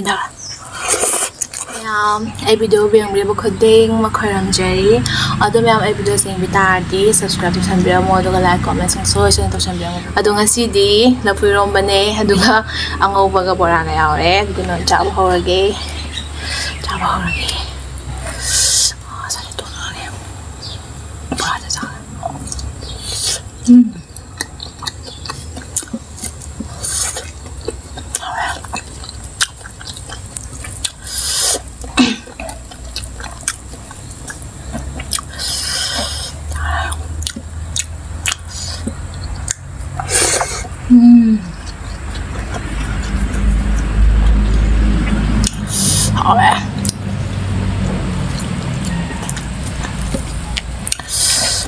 Ina. Ai video beng beng khudeng ma khoram jari. Ado ma'am ai video sing bitadi subscribe to sanbira mo aduga like comment sing so sing to sanbira mo. Ado ngasi di Lafu Eronba ne aduga ang ngouba ga Bora ga yaure. Aduga no chaba horage. Chaba horage. Sali to na ne. Bora da sa.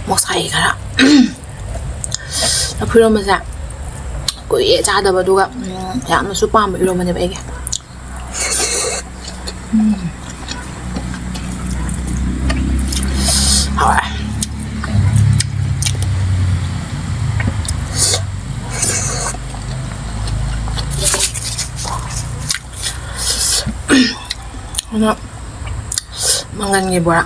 Một xài cả đó. Lafu Eronba sa kuye chadaba duga yamna su pamba Eronba ne bege. Hawa. Ano mangan ni Bora.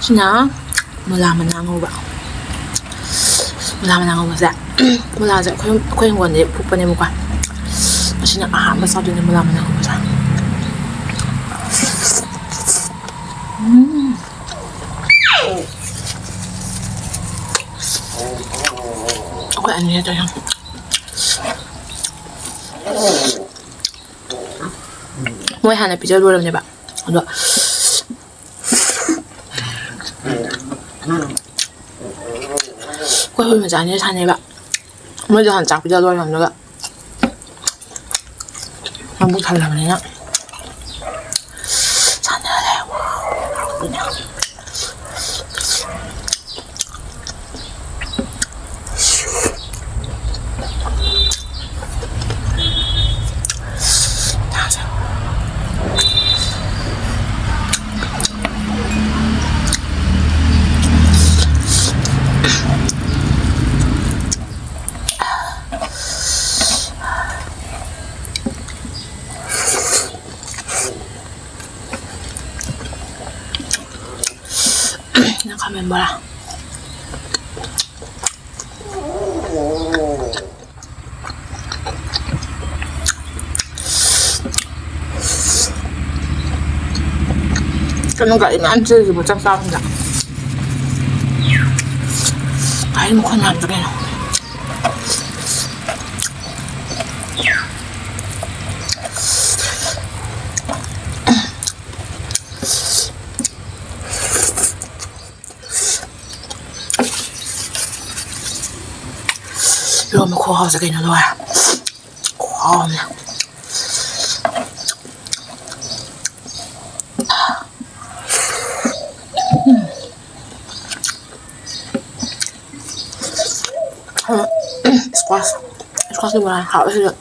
Sina Mula ngouba. Mula ngouba sa. Mula sa ko yung wonde pupa ni mo ka. Sina masado ni Mula ngouba sa. Ako ano nito yung mo hanap pizza doon niya ba? Ano? Ko hui mà chán như thế này bạn. Mới giờ hẳn chắc bây giờ tôi làm được ạ. Mà bút thật làm này nhá. Chán như thế này. Nakamen Bora. Cái nó gãy nó ăn chơi gì một trăm sao không ạ? Cái nó không làm cho đây nào. Eronba khô ra cái nó rồi. Khô nè. Squash đi vào hảo chưa?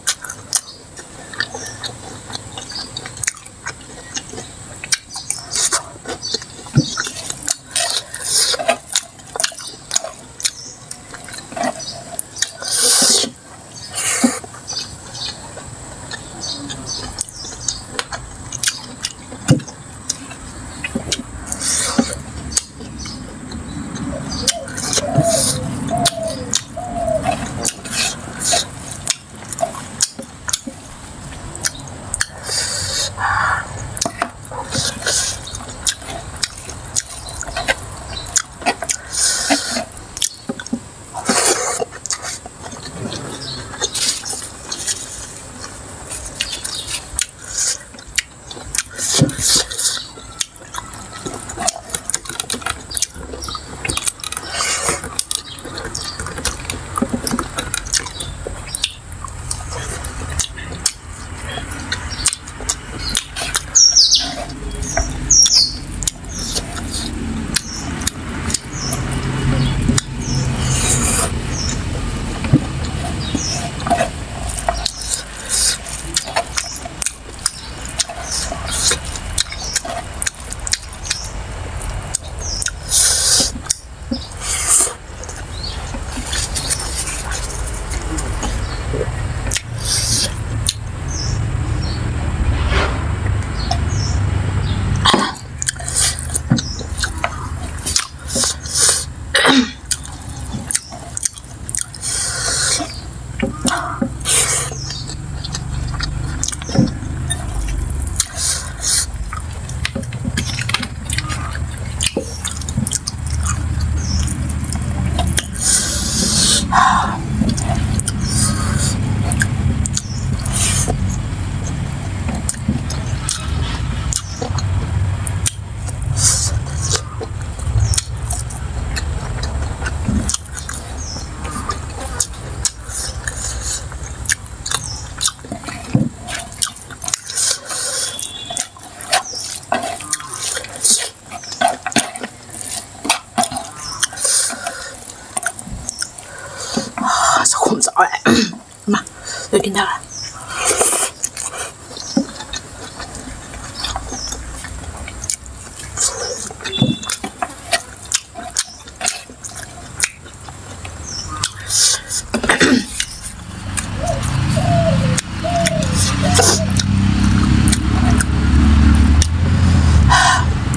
여기 나와.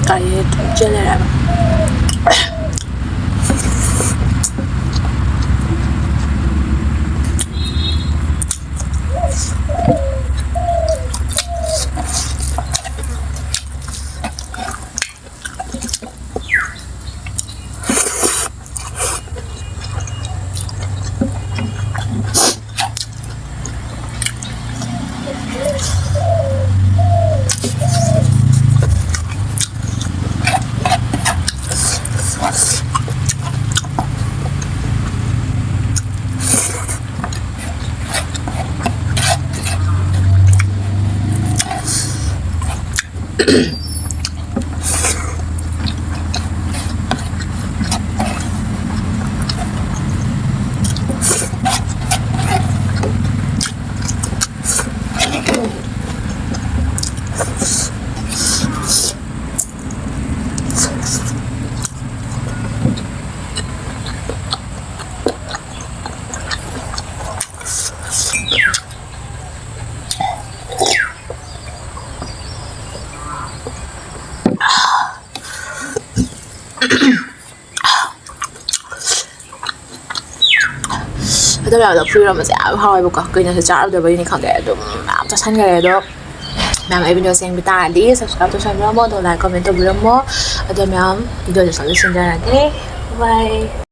아예 젤레라. 그다음에 러프이러면서 야 하와이볼까 그냥 짜르들 보이니 간게 좀 아무튼 산게도 Nam ai video xem ta đi subscribe cho channel mo, like comment cho video mo. Ada nam video cho solution ra đi. Bye.